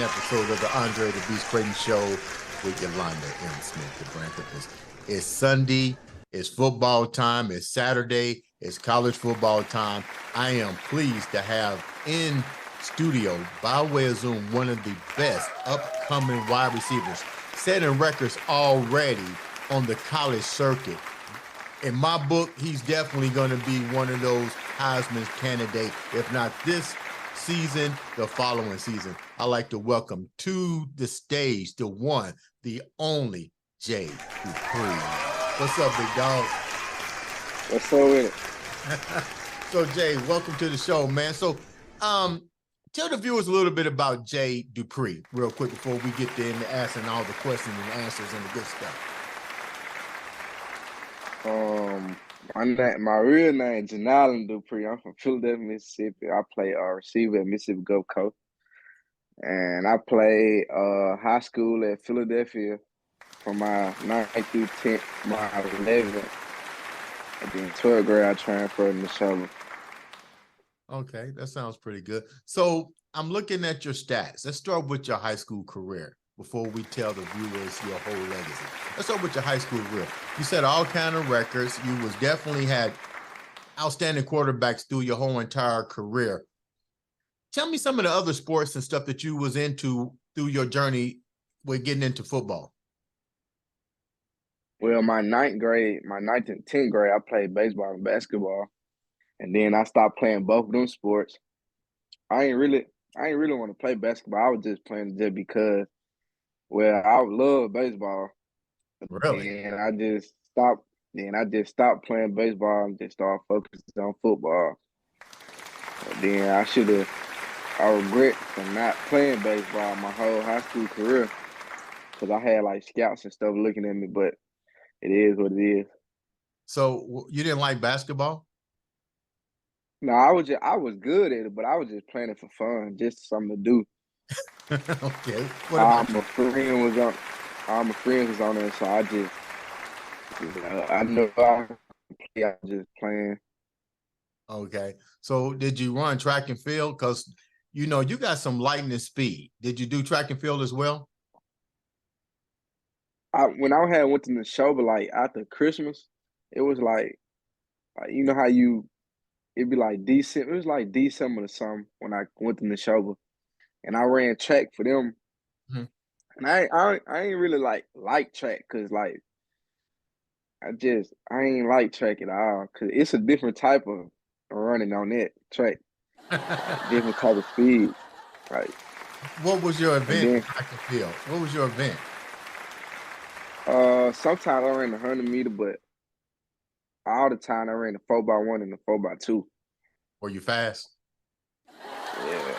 episode of the Andre The Beast Crayton Show with Yolanda M. Smith, the Branthipus. It's Sunday, it's football time, it's Saturday, it's college football time. I am pleased to have in studio, by way of Zoom, one of the best upcoming wide receivers, setting records already on the college circuit. In my book, he's definitely going to be one of those Heisman candidates, if not this season, the following season. I'd like to welcome to the stage the one, the only Jay Dupree. What's up, big dog? What's up with it? So, Jay, welcome to the show, man. So, tell the viewers a little bit about Jay Dupree real quick before we get into asking all the questions and answers and the good stuff. My real name is Naylon Dupree. I'm from Philadelphia, Mississippi. I play receiver at Mississippi Gulf Coast. And I played high school at Philadelphia from my 9th through 10th, my 11th. And then 12th grade, I transferred in the shovel. Okay, that sounds pretty good. So I'm looking at your stats. Let's start with your high school career before we tell the viewers your whole legacy. Let's start with your high school career. You set all kind of records. You was definitely had outstanding quarterbacks through your whole entire career. Tell me some of the other sports and stuff that you was into through your journey with getting into football. Well, my 9th and 10th grade, I played baseball and basketball. And then I stopped playing both of them sports. I ain't really want to play basketball. I was just playing just because, well, I love baseball. Really? And I just stopped playing baseball and just started focusing on football. And then I regret for not playing baseball my whole high school career because I had like scouts and stuff looking at me, but it is what it is. So you didn't like basketball? No, I was good at it, but I was just playing it for fun, just something to do. Okay. My friend was on there, so I just, I know I was just playing. Okay. So did you run track and field? Because, you know, you got some lightning speed. Did you do track and field as well? When I had went to the show, but like after Christmas, it was like you know how it'd be like December. It was like December or something when I went to the show, and I ran track for them. Mm-hmm. And I ain't really like track because like I ain't like track at all because it's a different type of running on that track, different type of speed. Like, what was your event? Then, track and field. What was your event? Sometimes I ran the 100-meter, but all the time I ran the 4x1 and the 4x2. Were you fast? Yeah.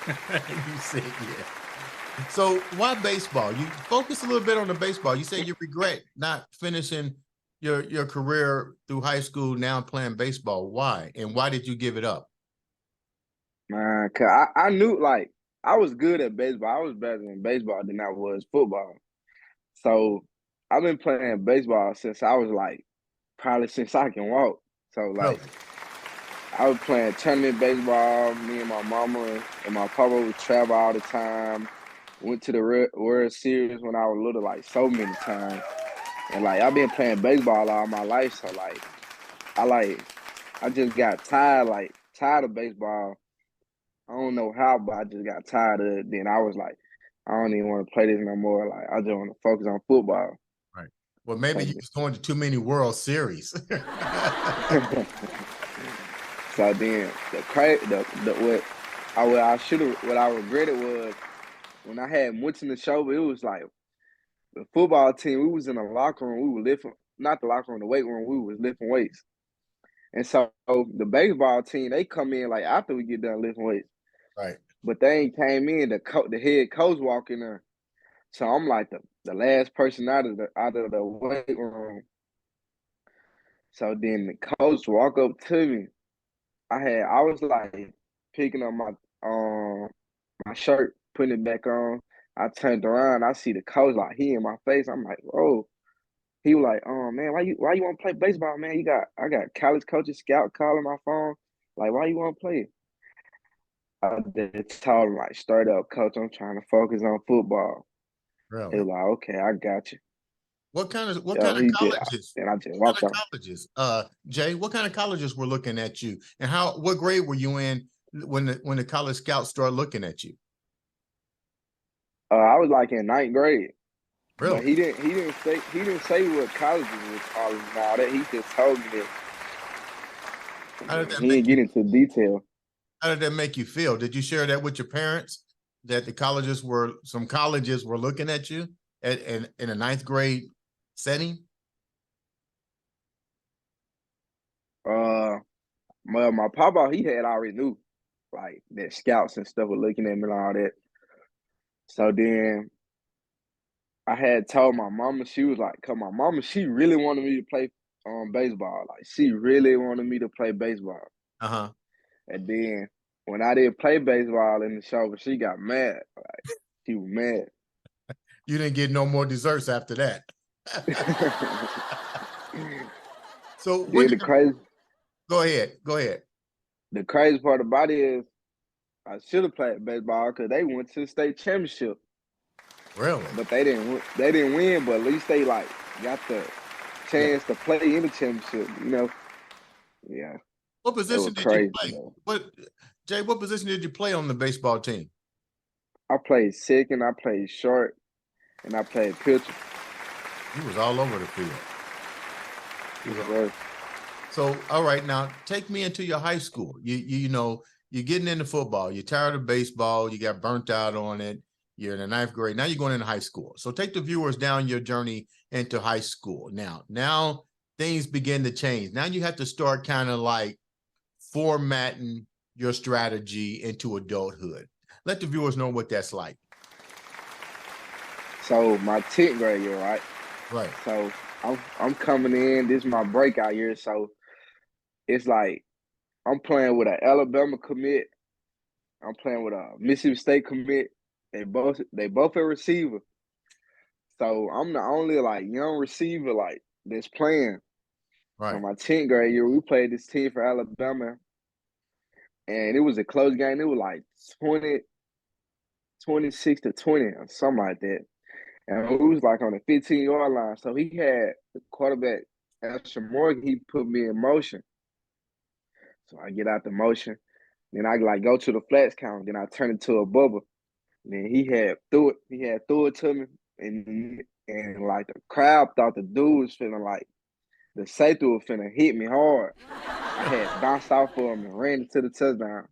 You said yeah. So why baseball? You focus a little bit on the baseball. You say you regret not finishing your career through high school, now playing baseball. Why? And why did you give it up? Man, cause I knew like I was good at baseball. I was better in baseball than I was football. So I've been playing baseball since I was like probably since I can walk. So like I was playing tournament baseball. Me and my mama and my papa would travel all the time. Went to the World Series when I was little, like so many times. And like I've been playing baseball all my life. So like I just got tired of baseball. I don't know how, but I just got tired of it. Then I was like, I don't even want to play this no more. Like I just want to focus on football. Right. Well, maybe you was going to too many World Series. So then what I regretted was when I had went to the show, it was like the football team, we was in the locker room, we were lifting, not the locker room, the weight room, we was lifting weights. And so the baseball team, they come in like after we get done lifting weights. Right. But they ain't came in, the head coach walk in there. So I'm like the last person out of the weight room. So then the coach walk up to me. I was like picking up my shirt, putting it back on. I turned around, I see the coach like he in my face. I'm like, whoa. He was like, man, why you want to play baseball, man? I got college coaches, scout calling my phone. Like, why you want to play? I just told him like straight up, coach, I'm trying to focus on football. He Really? was like, okay, I got you. What kind of Yeah, he did. colleges? And I just What kind walked of off. colleges? Jay, what kind of colleges were looking at you? And what grade were you in when the college scouts started looking at you? I was like in ninth grade, but Really? he didn't say what colleges was calling and all that. He just told me that. How did that He make didn't you get into detail. how did that make you feel? Did you share that with your parents that some colleges were looking at you in a ninth grade setting? Uh, my papa, he had already knew like that scouts and stuff were looking at me and all that. So then I had told my mama, she was like, cause my mama, she really wanted me to play baseball. Like she really wanted me to play baseball. Uh-huh. And then when I didn't play baseball in the show, she got mad. Like she was mad. You didn't get no more desserts after that. So Then go ahead. Go ahead. the crazy part about it is I should have played baseball because they went to the state championship, Really? but they didn't. They didn't win, but at least they like got the Yeah. chance to play in the championship. You know, yeah, What it was position did you crazy play? though. What position did you play on the baseball team? I played second, I played short, and I played pitcher. You was all over the field. Yes, sir. So, all right, now take me into your high school. You know, you're getting into football. You're tired of baseball. You got burnt out on it. You're in the ninth grade. Now you're going into high school. So take the viewers down your journey into high school. Now things begin to change. Now you have to start kind of like formatting your strategy into adulthood. Let the viewers know what that's like. So my 10th grade year, right? Right. So I'm coming in. This is my breakout year. So it's like I'm playing with an Alabama commit. I'm playing with a Mississippi State commit. They both a receiver. So I'm the only like young receiver like that's playing. So Right. my 10th grade year, we played this team for Alabama, and it was a close game. It was like 26-20 or something like that. And it was like on the 15-yard line. So he had the quarterback, Asher Morgan, he put me in motion. So I get out the motion. Then I like go to the flats count. Then I turn it to a bubble. Then he had threw it to me. And like the crowd thought the dude was feeling like the safety was finna hit me hard. I had bounced off of him and ran into the touchdown.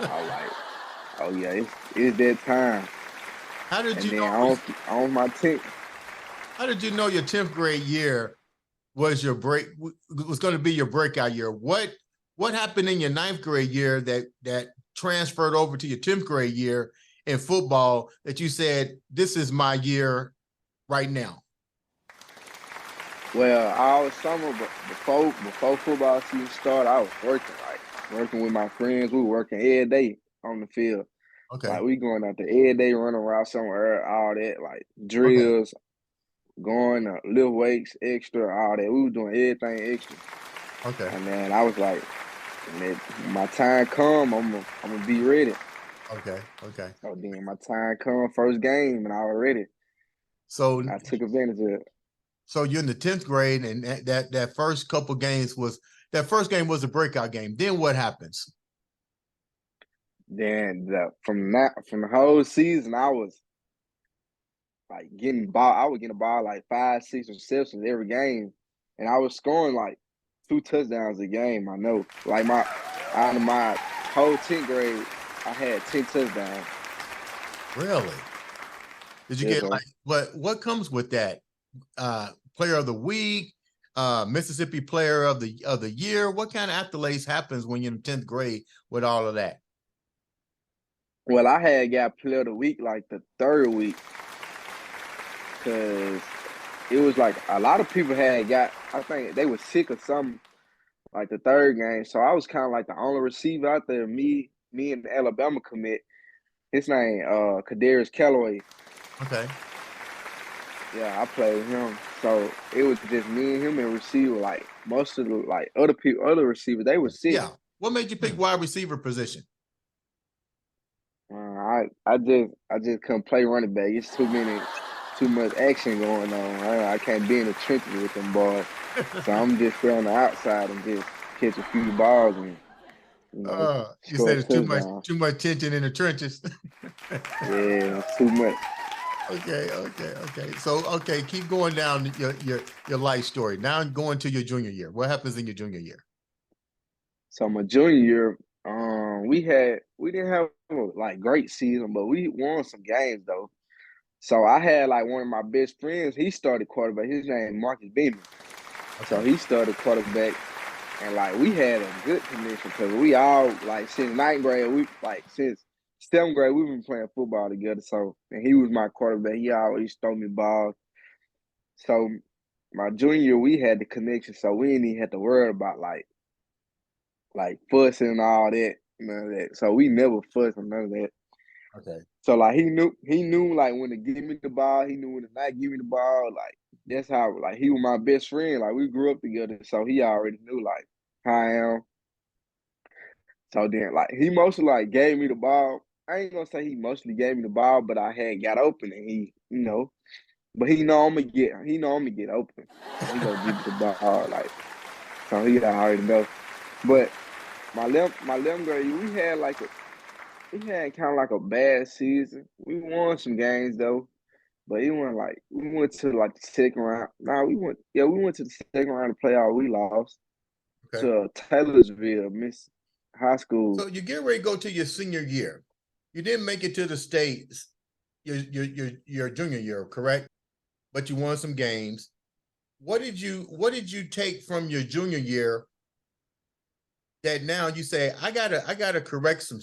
I was like, oh yeah, it's that time. How did And you then know on my team, how did you know your 10th grade year was going to be your breakout year? What happened in your ninth grade year that transferred over to your 10th grade year in football that you said, this is my year right now? well, all summer, but before football season started, I was working with my friends. We were working every day on the field. Okay. Like we going out there every day, running around somewhere, all that, like Okay. drills, going to lift weights, extra, all that. We were doing everything extra. Okay. And then I was like, when my time come, I'm gonna be ready. Okay. Okay. So then my time come, first game, and I was ready. So I took advantage of it. so you're in the 10th grade, and that first couple games that first game was a breakout game. Then what happens? Then from the whole season, I was like getting ball. I was getting the ball like 5, 6 receptions every game, and I was scoring like 2 touchdowns a game. I know, like out of my whole 10th grade, I had 10 touchdowns. Really? Did you Yes, get sir. like what comes with that? Player of the week, Mississippi player of the year. What kind of accolades happens when you're in 10th grade with all of that? Well, I had got player of the week like the third week because it was like a lot of people had got. I think they were sick or something like the third game, so I was kind of like the only receiver out there. Me and the Alabama commit. His name Kadarius Calloway. Okay. Yeah, I played with him. So it was just me and him and receiver. Like most of the like other receivers, they were sick. Yeah. What made you pick wide receiver position? I just couldn't play running back. It's too much action going on. I can't be in the trenches with them boys. So I'm just stay on the outside and just catch a few balls and You score said a it's touchdown. too much tension in the trenches. Yeah, it's too much. Okay. So keep going down your life story. Now I'm going to your junior year. What happens in your junior year? So my junior year, we didn't have a like great season, but we won some games though. So I had like one of my best friends. He started quarterback. His name Marcus Beeman. So Okay. he started quarterback, and like we had a good connection because we all like since ninth grade, we like since seventh grade we've been playing football together. So and he was my quarterback. He always throw me balls. So my junior year we had the connection, so we didn't even have to worry about like fussing and all that, none of that. So we never fussed or none of that. Okay. So like he knew like when to give me the ball, he knew when to not give me the ball. Like that's how like he was my best friend. Like we grew up together, so he already knew like how I am. So then like he mostly like gave me the ball. I ain't gonna say he mostly gave me the ball, but I had got open and but he know I'm gonna get open. So he gonna give me the ball so he already know. But my 11th grade, we had kind of like a bad season. We won some games though. But it went like we went to like the second round. We went to the second round of playoff. We lost Okay. to Taylorsville, Miss High School. So you get ready to go to your senior year. You didn't make it to the states your junior year, correct? But you won some games. What did you take from your junior year that now you say I gotta correct some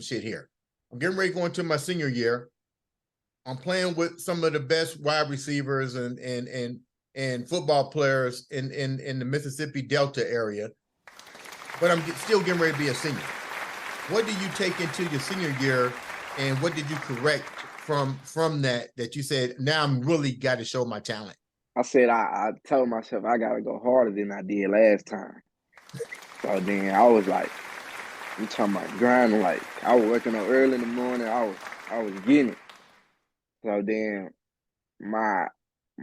shit here. I'm getting ready to go into my senior year. I'm playing with some of the best wide receivers and football players in the Mississippi Delta area, but I'm still getting ready to be a senior. What did you take into your senior year, and what did you correct from that you said now I'm really got to show my talent? I said I told myself I gotta go harder than I did last time. So then I was like, I'm talking about grinding. Like I was waking up early in the morning. I was getting it. So then my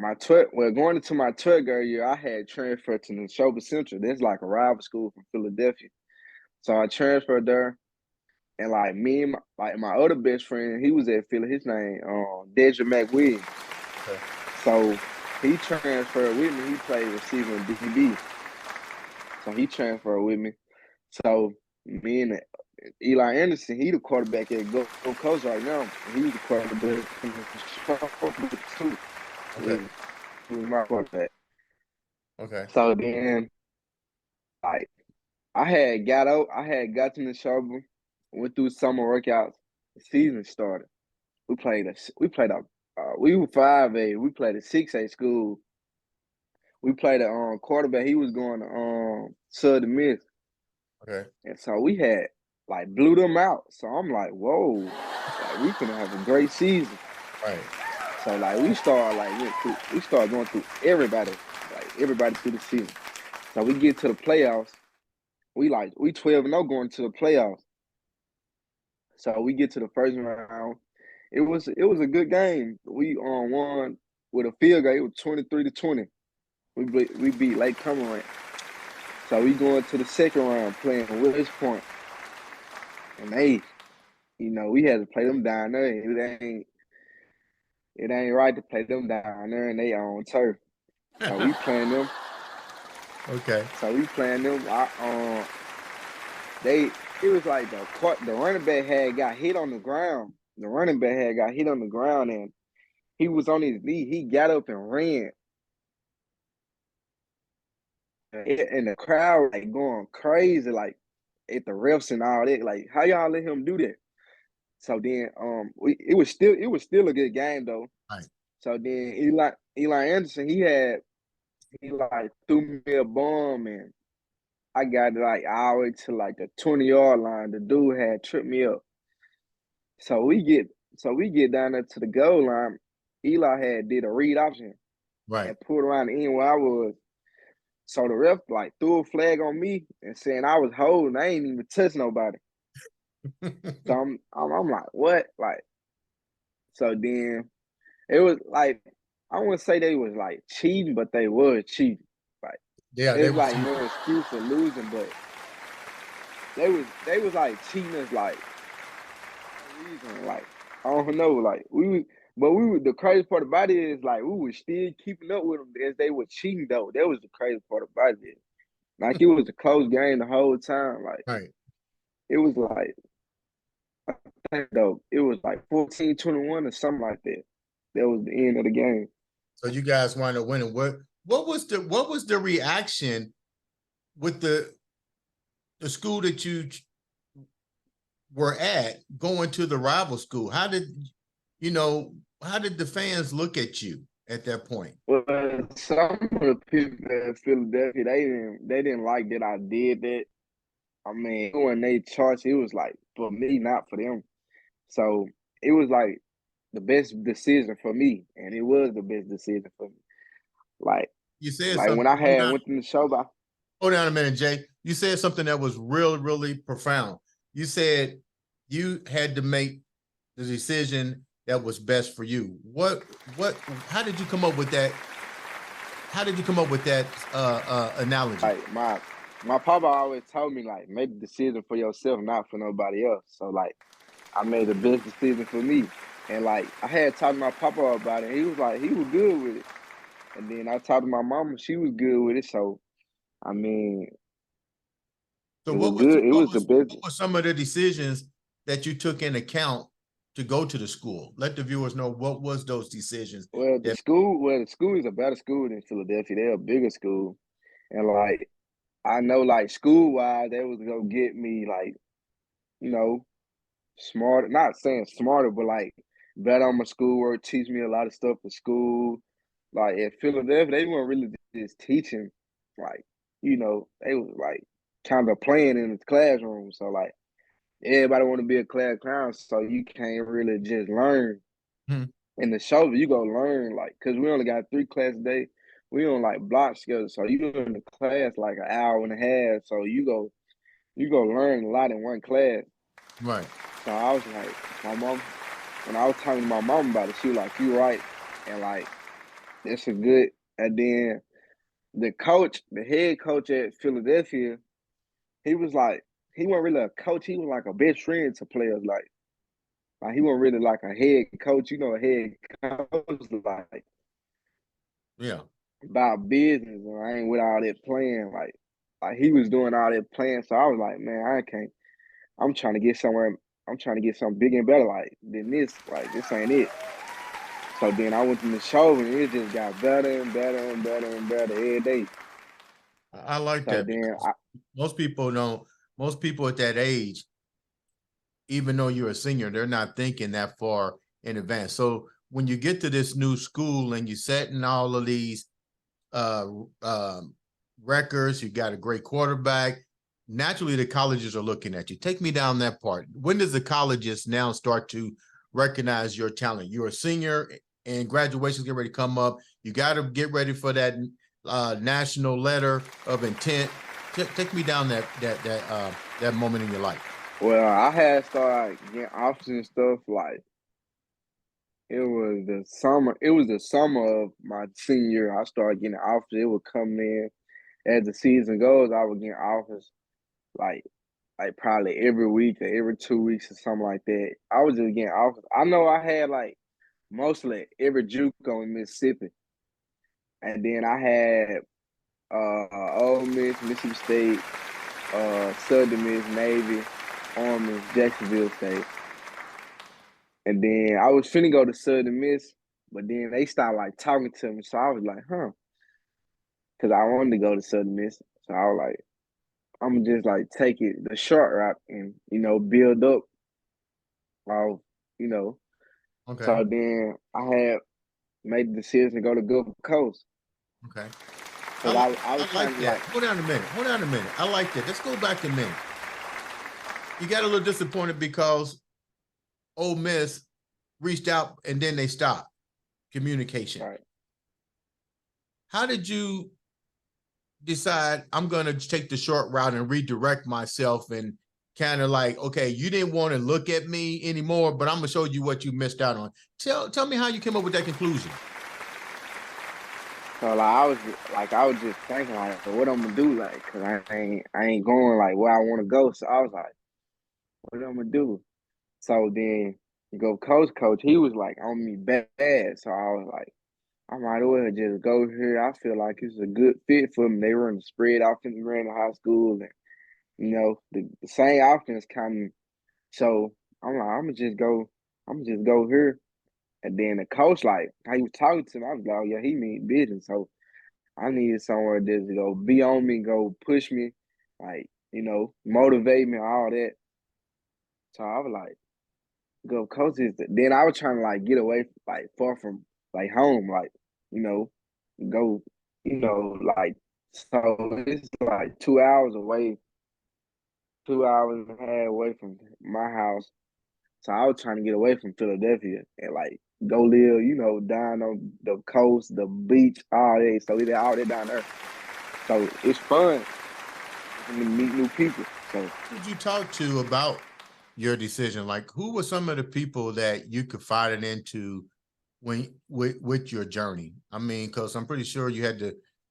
going into my 12th grade year, I had transferred to Neshoba Central. That's like a rival school from Philadelphia. So I transferred there. And like me and my other best friend, he was at Philly. His name Deja McWilliams. Okay. So he transferred with me. He played receiver in DB. So he transferred with me. So me and Eli Anderson, he the quarterback at Go Coast right now. He was the quarterback in the too. Okay. He was my quarterback. Okay. So then like I had got to the shovel, went through summer workouts, the season started. We were 5A. We played a 6A school. We played a quarterback. He was going to Southern Miss. Okay. And so we had like blew them out. So I'm like, whoa, like we finna have a great season. Right. So like we started going through everybody, like everybody through the season. So we get to the playoffs. We 12-0 going to the playoffs. So we get to the first round. It was a good game. We won with a field goal. It was 23-20. We beat Lake Comerant. So we going to the second round playing West Point. And we had to play them down there. It ain't right to play them down there in their own turf. So we playing them. Okay. So we playing them. It was like the running back had got hit on the ground. The running back had got hit on the ground and he was on his knee. He got up and ran. And the crowd like going crazy, like at the refs and all that. Like, how y'all let him do that? So then it was still a good game though. Right. So then Eli Anderson, he like threw me a bomb and I got it like all the way to like the 20-yard line. The dude had tripped me up. So we get down there to the goal line. Eli had did a read option Right. and pulled around the end where I was. So the ref like threw a flag on me and saying I was holding. I ain't even touch nobody. So I'm like, what? Like, so then it was like, I wouldn't say they was like cheating, but they was cheating. Like, Yeah, they it's was like cheating. no excuse for losing, but they was like cheating us like no reason. Like, I don't know. Like the crazy part about it is like we was still keeping up with them as they were cheating though. That was the crazy part about it. Like it was a close game the whole time. Like Right. it was like though it was like 14-21 or something like that. That was the end of the game. So you guys wind up winning. What was the reaction with the school that you were at going to the rival school? How did the fans look at you at that point? Well, some of the people in Philadelphia, they didn't like that I did that. I mean, when they charged, it was like for me, not for them. So it was like the best decision for me, and it was the best decision for me. Like, You said like something. when I had went to the show by Hold on a minute, Jay. You said something that was really, really profound. You said you had to make the decision that was best for you. How did you come up with that? How did you come up with that analogy? like my papa always told me like make the decision for yourself, not for nobody else. So like I made the best decision for me. And like I had talked to my papa about it. He was like he was good with it. And then I talked to my mama, she was good with it. So I mean, So it was good. It was the best. what were some of the decisions that you took in account to go to the school? Let the viewers know what was those decisions that The school is a better school than Philadelphia. They're a bigger school. And like I know like school wise, they was gonna get me like, you know, smarter, not saying smarter, but like better on my schoolwork, teach me a lot of stuff for school. Like at Philadelphia, they weren't really just teaching, like, they was like kind of playing in the classroom. So like everybody want to be a class clown, so you can't really just learn. hmm, In the show, you go learn like because we only got 3 class a day. We on like block schedule, so you in the class like an hour and a half. So you go learn a lot in one class. right? So I was like, my mom, when I was talking to my mom about it, she was like, "You right," and like it's a good. And then the head coach at Philadelphia, he was like, he wasn't really a coach. He was like a best friend to players. Like he wasn't really like a head coach. A head coach like Yeah. about business, and I ain't with all that playing. Like he was doing all that playing. So I was like, man, I can't. I'm trying to get somewhere. I'm trying to get something bigger and better like than this. Like this ain't it. So then I went to the show and it just got better and better and better and better every day. I like So that then because most people don't. Most people at that age, even though you're a senior, they're not thinking that far in advance. So when you get to this new school and you're setting all of these uh, records, you got a great quarterback. Naturally, the colleges are looking at you. Take me down that part. When does the colleges now start to recognize your talent? You're a senior and graduation's getting ready to come up. You got to get ready for that national letter of intent. Take me down that moment in your life. well, I had started getting offers and stuff like it was the summer. It was the summer of my senior year. I started getting offers. It would come in as the season goes. I would get offers like probably every week or every 2 weeks or something like that. I was just getting offers. I know I had like mostly every JUCO in Mississippi, and then I had Ole Miss, Mississippi State, Southern Miss, Navy, Army, Jacksonville State. And then I was finna go to Southern Miss, but then they started like talking to me. So I was like, huh. Cause I wanted to go to Southern Miss. So I was like, I'm just like take it the short route and, build up off, you know. Okay. So then I had made the decision to go to Gulf Coast. Okay. Cause I was I trying like to that. like Hold on a minute. Hold on a minute. I like that. Let's go back a minute. You got a little disappointed because Ole Miss reached out and then they stopped communication. right. How did you decide I'm going to take the short route and redirect myself and kind of like, okay, you didn't want to look at me anymore, but I'm gonna show you what you missed out on. Tell me how you came up with that conclusion. So I was just thinking like, what I'm gonna do, like, cause I ain't going like where I want to go. So I was like, what am I gonna do? So then you go coach, he was like on me bad. So I was like, I might as well just go here. I feel like it's a good fit for me. They run the spread offense, ran in high school, and the same offense coming. So I'm like, I'm just go here. And then the coach, like, how he was talking to me, I was like, oh yeah, he mean business. So I needed somewhere just to go be on me, go push me, like, motivate me, all that. So I was like, go coaches. Then I was trying to like get away, like far from like home, like, you know, go, like, so it's like 2 hours away, 2 hours and a half away from my house. So I was trying to get away from Philadelphia and like go live, down on the coast, the beach, all that. So we all that down there. So it's fun to meet new people. So Who did you talk to about your decision? Like, who were some of the people that you could find it into when with your journey? I mean, because I'm pretty sure you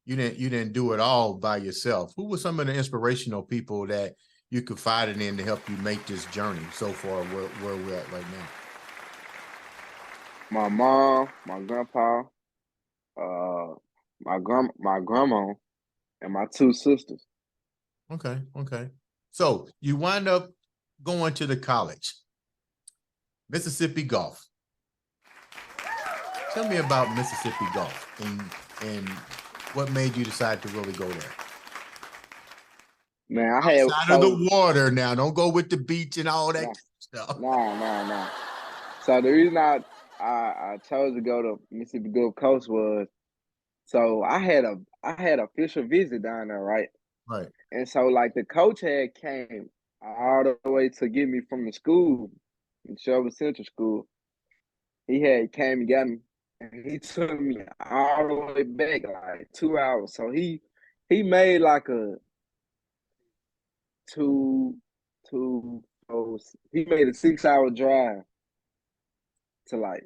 didn't do it all by yourself. Who were some of the inspirational people that you could find it in to help you make this journey so far where we're at right now? my mom, my grandpa, uh, my grandma, and my two sisters. Okay, okay. So you wind up going to the college, Mississippi Golf. Tell me about Mississippi Golf and what made you decide to really go there. Man, I had Outside of so the water now, don't go with the beach and all that nah, stuff. nah. So the reason I chose to go to Mississippi Gulf Coast was so I had a official visit down there, right? Right. And so like the coach had came all the way to get me from the school, in Shelby Central School. He had came and got me, and he took me all the way back like 2 hours. So he made like a two two oh, he made a 6 hour drive to like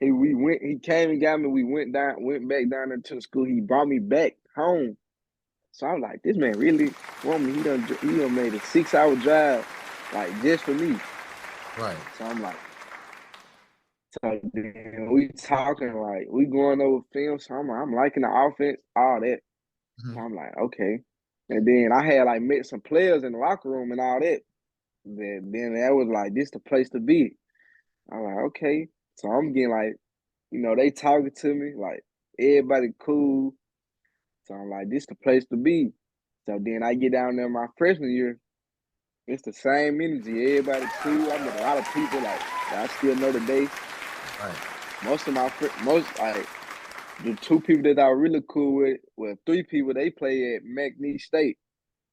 he came and got me. We went back down there to the school. He brought me back home. So I was like, this man really want me. He done made a 6 hour drive, like just for me. Right. So I'm like, so then we talking like we going over film. So I'm liking the offense, all that. So Mhm. I'm like, okay. And then I had like met some players in the locker room and all that. Then that was like this the place to be. I'm like, okay. So I'm getting like, they talking to me, like everybody cool. So I'm like, this the place to be. So then I get down there my freshman year, it's the same energy. Everybody cool. I met a lot of people like that I still know today. Right. Most of my most like the two people that I really cool with, well, three people they play at McNeese State.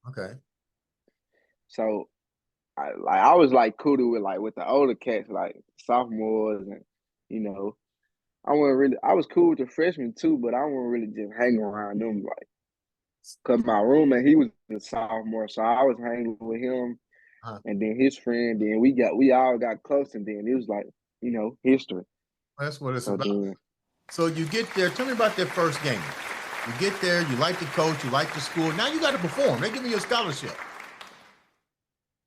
Okay. So I was like cool with like with the older cats, like sophomores, and you know I was cool with the freshmen too, but I wasn't really just hanging around them like. Cause my roommate, he was a sophomore, so I was hanging with him, Uh-huh. and then his friend. Then we all got close, and then it was like history. That's what it's So about. then, So you get there. Tell me about that first game. You get there. You like the coach. You like the school. Now you got to perform. They give you a scholarship.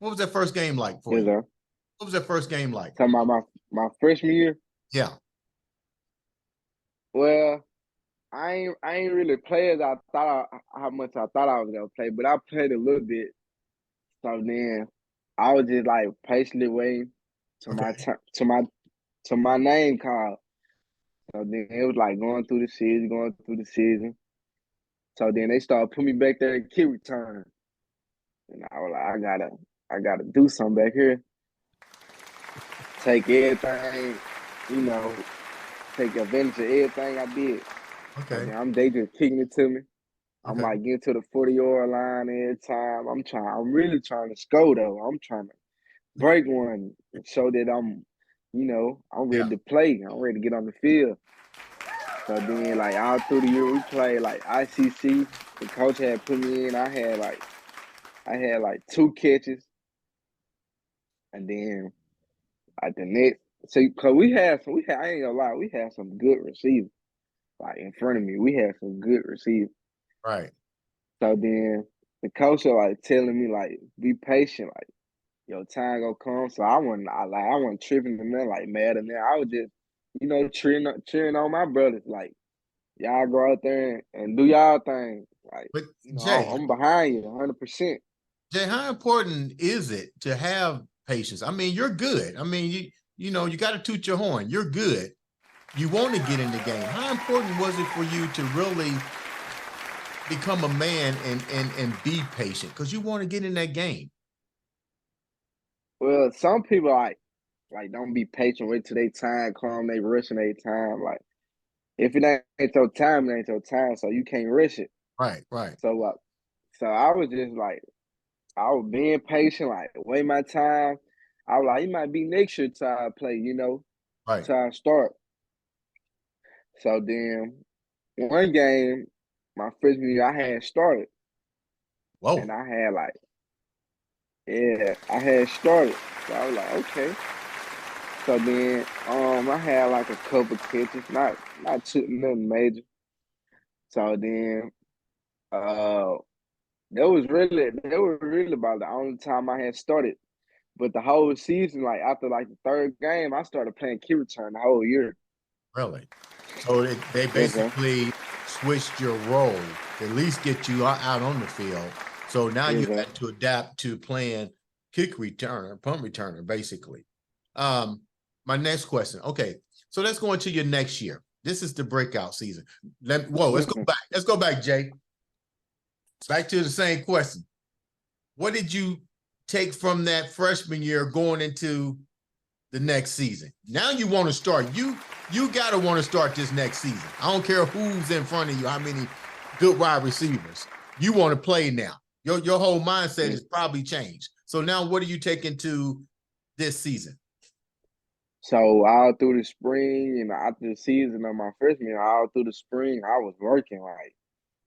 What was that first game like for yes, you? sir. What was that first game like? Talking about my freshman year. Yeah. Well, I ain't really play as I thought how much I thought I was gonna play, but I played a little bit. So then I was just like patiently waiting to Okay. my to my name call. So then it was like going through the season. So then they started putting me back there at kick return. And I was like, I gotta do something back here. Take everything, you know, take advantage of everything I did. So Okay. then they just kicking it to me. I'm Okay. like getting to the 40-yard line every time. I'm really trying to score though. I'm trying to break one and show that I'm Yeah. ready to play. I'm ready to get on the field. So then like all through the year we played like ICC. The coach had put me in. I had like two catches. And then like the next, so cause I ain't gonna lie, we had some good receivers. Like in front of me, we had some good receivers. Right. So then the coach was like telling me like, be patient, like your time gonna come. So I wasn't tripping and then like mad and then I was just, cheering on my brothers. Like y'all go out there and do y'all thing. Like, But I'm, Jay, I'm behind you 100%. Jay, how important is it to have patience? I mean, you're good. I mean, you got to toot your horn. You're good. You want to get in the game. How important was it for you to really become a man and be patient? Because you want to get in that game. Well, some people like don't be patient, wait till they time come, they rushing their time. Like if it ain't your time, it ain't your time. So you can't rush it. Right, right, So so I was just like I was being patient, like wait my time. I was like, it might be next year till I play, right. till I start. So then one game, my freshman year, I had started, and Whoa, I had started. So I was like, okay. So then, I had like a couple catches, not too nothing major. So then, uh, that was really about the only time I had started. But the whole season, like after like the third game, I started playing key return the whole year. really? So they Yes, sir. basically switched your role to at least get you out on the field. So now Yes, you sir. had to adapt to playing kick returner, punt returner, basically. My next question. Okay, so let's go into your next year. This is the breakout season. Let's go back. Let's go back, Jay. Back to the same question. What did you take from that freshman year going into the next season? Now you want to start. You gotta want to start this next season. I don't care who's in front of you, how many good wide receivers. You want to play now. Your whole mindset has probably changed. So now what are you taking to this season? So all through the spring and after the season of my freshman year, all through the spring, I was working like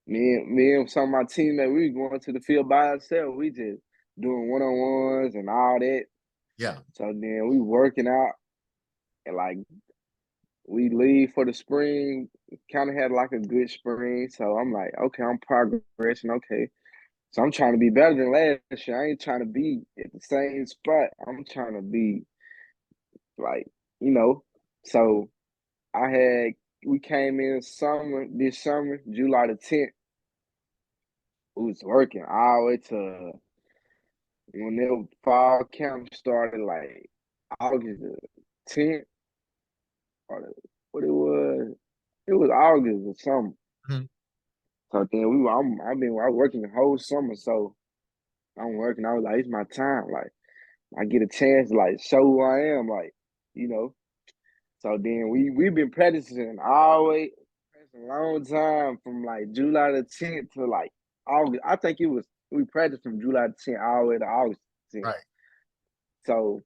me and some of my teammates. We was going to the field by ourselves. We just doing one on ones and all that. Yeah. So then we working out and like we leave for the spring. Kind of had like a good spring. So I'm like, okay, I'm progressing. Okay. So I'm trying to be better than last year. I ain't trying to be at the same spot. I'm trying to be like, you know. So I had we came in this summer, July the 10th. We was working all the way to when the fall camp started, like August the 10th or what it was. It was August or something. Mhm. So then I working the whole summer. So I'm working. I was like, it's my time. Like I get a chance to like show who I am. Like you know. So then we've been practicing all the way a long time from like July the 10th to like August. I think we practiced from July the 10th all the way to August 10th. Right. So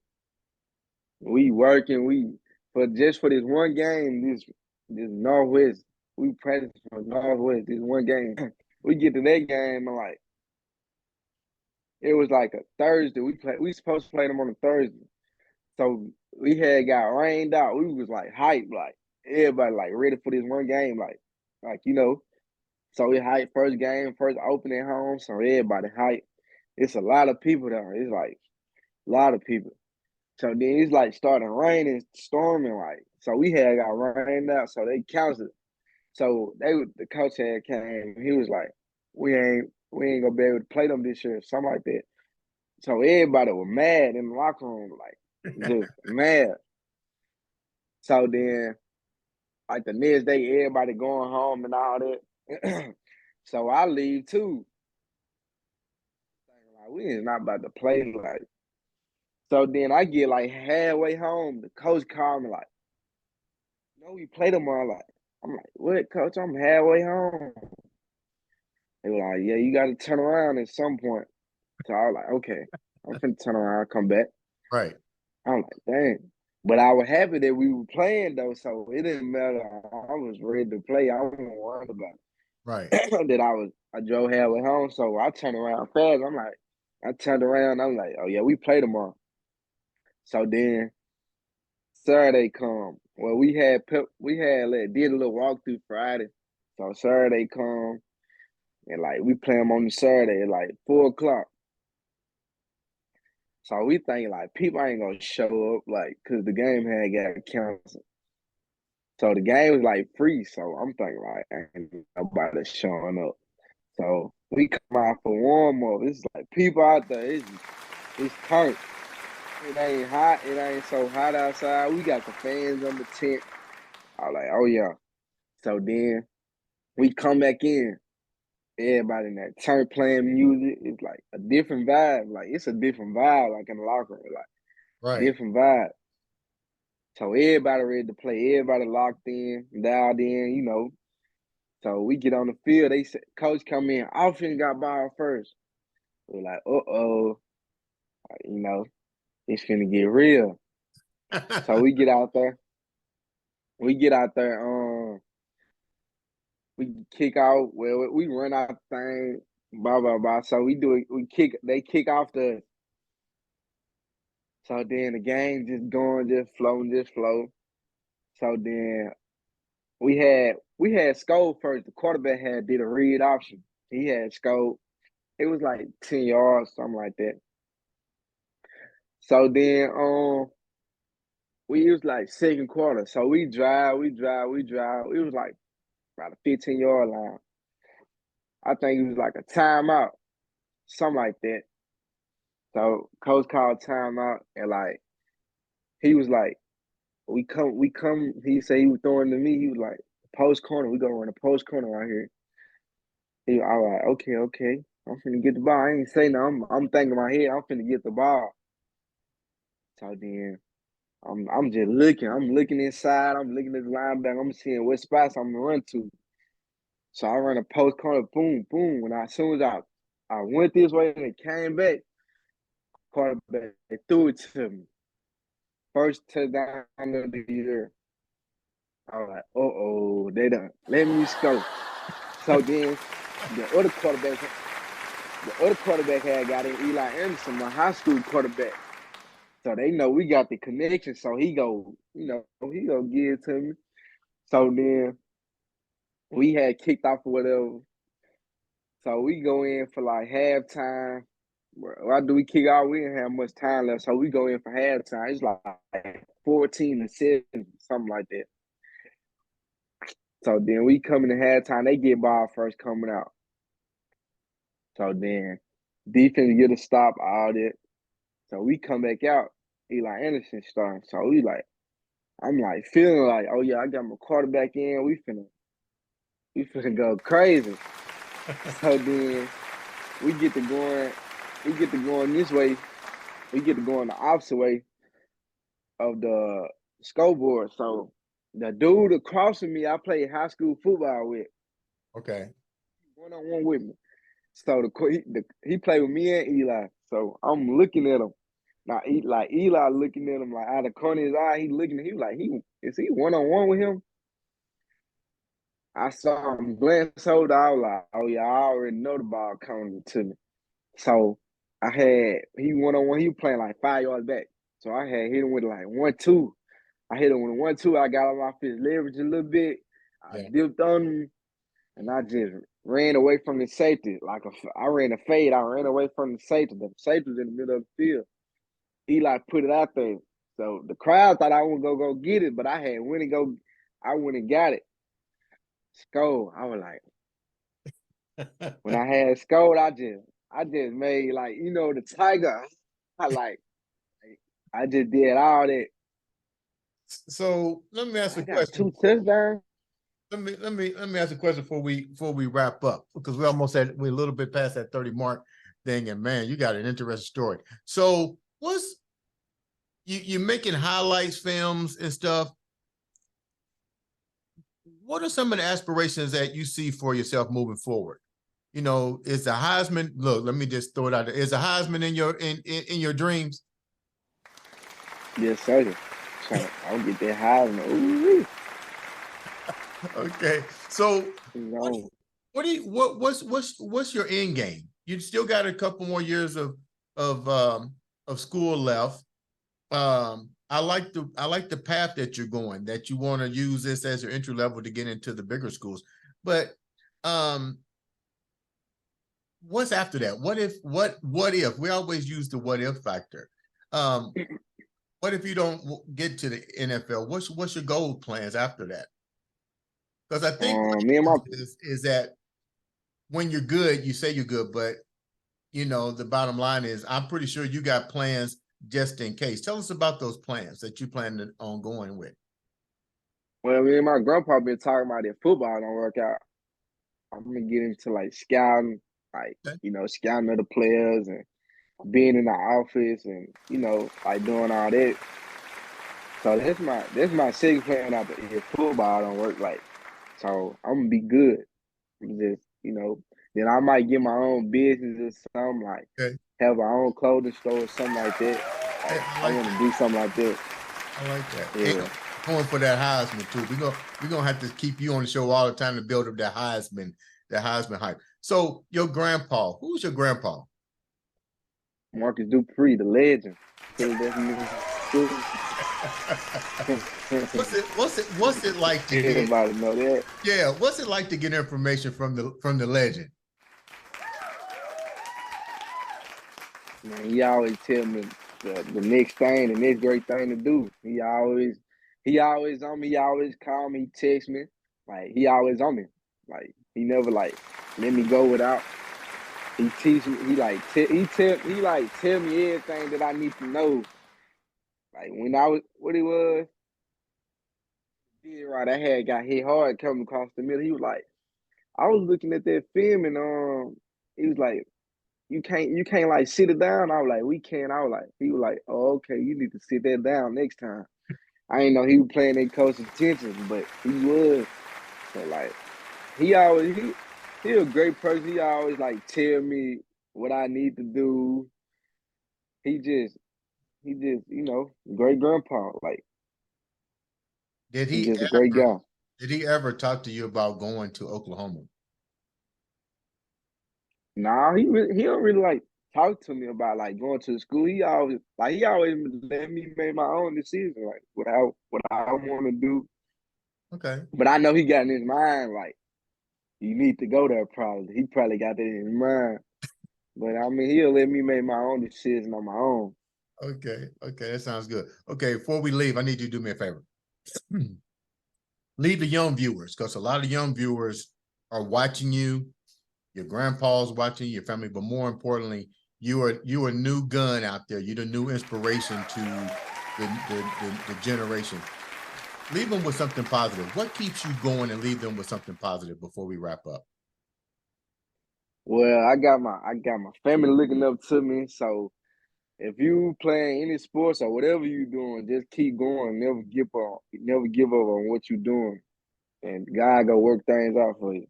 we working, for this one game, this Northwest, we practiced for Northwest, this one game. We get to that game and like it was like a Thursday. We supposed to play them on a Thursday. So we had got rained out. We was like hyped, like everybody like ready for this one game, like. So we hyped first game, first opening home. So everybody hyped. It's a lot of people there. It's like a lot of people. So then it's like starting raining, storming, like so we had got rained out. So they canceled. So the coach had came. He was like, we ain't gonna be able to play them this year, something like that. So everybody was mad in the locker room, like just mad. So then like the next day, everybody going home and all that. So I leave too. Like we is not about to play like. So then I get like halfway home. The coach called me like, "No, we play tomorrow." Like I'm like, "What, coach? I'm halfway home." They were like, "Yeah, you got to turn around at some point." So I was like, "Okay, I'm finna turn around, come back." Right. I'm like, "Dang." But I was happy that we were playing though, so it didn't matter. I was ready to play. I wasn't worried about Right. that I drove halfway home, so I turned around fast. I turned around, I'm like, oh yeah, we play tomorrow. So then Saturday come. Well, did a little walkthrough Friday. So Saturday come and like we play them on the Saturday at like 4 o'clock. So we think like people ain't gonna show up like because the game had got canceled. So the game was like free. So I'm thinking like ain't nobody showing up. So we come out for warm up. It's like people out there. It's turned. It ain't hot. It ain't so hot outside. We got the fans on the tent. I was like, oh yeah. So then we come back in. Everybody in that turn playing music. It's like a different vibe. Like it's a different vibe. Like in the locker room, like Right. different vibe. So everybody ready to play. Everybody locked in, dialed in. So we get on the field. They say, coach come in. Offense got ball first. We're like, you know, it's finna get real. So we get out there. We get out there. We kick out. Well, we run out the thing. Blah blah blah. So we do it. We kick. They kick off the. So then the game just going, just flowing, just flow. So then we had Skull first. The quarterback did a read option. He had Skull. It was like 10 yards, something like that. So then we was like second quarter. So we drive. It was like about a 15-yard line. I think it was like a timeout, something like that. So coach called timeout and like he was like, we come. He said he was throwing to me. He was like, post corner. We gonna run a post corner right here. I was like, okay. I'm finna get the ball. I ain't say no. I'm thinking in my head. I'm finna get the ball. So then I'm just looking. I'm looking inside. I'm looking at the linebacker. I'm seeing what spots I'm gonna run to. So I run a post corner. Boom, boom. When as soon as I went this way and it came back, quarterback threw it to me. First touchdown of the year. I was like, they done let me score. So then the other quarterback had got in Eli Anderson, my high school quarterback. So they know we got the connection. So he go give it to me. So then we had kicked off or whatever. So we go in for like halftime. Why do we kick off? We didn't have much time left. So we go in for halftime. It's like 14-7, something like that. So then we come in the halftime. They get ball first coming out. So then defense get a stop, all that. So we come back out. Eli Anderson starting. So I'm like feeling like, oh yeah, I got my quarterback in. We finna go crazy. So then we get to going this way. We get to going the opposite way of the scoreboard. So the dude across from me, I played high school football with. Okay. One-on-one with me. So he played with me and Eli. So I'm looking at him. Now, Eli looking at him like out of the corner of his eye, he looking at him like is he one-on-one with him? I saw him glance over. I was like, oh yeah, I already know the ball coming to me. So he one-on-one. He was playing like 5 yards back. So I had hit him with like 1-2. I hit him with 1-2. I got him off his leverage a little bit. I dipped on him, and I just ran away from the safety. I ran a fade. I ran away from the safety. The safety was in the middle of the field. Eli put it out there. So the crowd thought I was gonna go get it, but I went and got it. Scored. I was like, when I had scored, I just made like, the tiger. I just did all that. So let me ask I a got question. 2 touchdowns. Let me ask a question before we wrap up, because we're a little bit past that 30 mark thing, and man, you got an interesting story. So what's you making highlights films and stuff? What are some of the aspirations that you see for yourself moving forward? Is the Heisman, look, let me just throw it out there. Is the Heisman in your dreams? Yes, sir. I'll get that Heisman. Ooh. Okay. So what's your end game? You still got a couple more years of school left. I like the path that you're going, that you want to use this as your entry level to get into the bigger schools. But what's after that? What if we always use the what if factor? What if you don't get to the NFL? What's your goal plans after that? Because I think me and my is that when you're good, you say you're good, but you know, the bottom line is I'm pretty sure you got plans just in case. Tell us about those plans that you plan on going with. well, me and my grandpa been talking about if football don't work out, I'm gonna get into like scouting, like Okay. scouting other players and being in the office and like doing all that. So that's my second plan after if football don't work. Like, so I'm gonna be good. I'm just then I might get my own business or something, like Okay. have our own clothing store or something like that. Hey, Like I I like want to that. do something like that. I like that. Yeah. And going for that Heisman too. We're gonna have to keep you on the show all the time to build up that Heisman hype. So your grandpa, who's your grandpa? Marcus Dupree, the legend. Philadelphia. What's it like to get Everybody know that. yeah, what's it like to get information from the legend? Man, he always tell me the next thing, the next great thing to do. He always on me. He always call me, text me. Like he always on me. Like he never like let me go without. He teach me. He like tell me everything that I need to know. Like when I was what it was, did right. I had got hit hard coming across the middle. He was like, I was looking at that film and he was like, you can't like sit it down. I was like, we can. I was like, he was like, oh, okay, you need to sit that down next time. I ain't know he was playing that coach attention, but he was. So like he a great person. He always like tell me what I need to do. He just great grandpa. Like Did he he just a great ever guy. did he ever talk to you about going to Oklahoma? Nah, he don't really like talk to me about like going to school. He always let me make my own decision, like what I want to do. Okay. But I know he got in his mind like you need to go there. Probably he probably got that in his mind. But I mean, he'll let me make my own decision on my own. Okay. Okay. That sounds good. Okay. Before we leave, I need you to do me a favor. Leave the young viewers, because a lot of young viewers are watching you. Your grandpa's watching your family, but more importantly, you a new gun out there. You're the new inspiration to the generation. Leave them with something positive. What keeps you going, and leave them with something positive before we wrap up? Well, I got my family looking up to me. So if you playing any sports or whatever you doing, just keep going. Never give up on what you're doing, and God go work things out for you.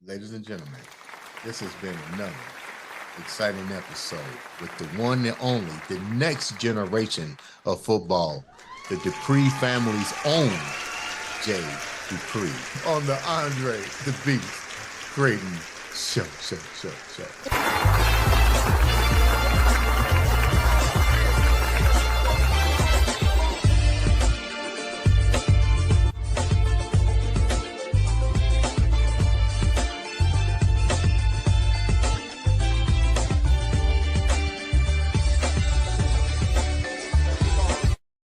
Ladies and gentlemen, this has been another exciting episode with the one and only, the next generation of football, the Dupree family's own Jay Dupree on the Andre The Beast Crayton show.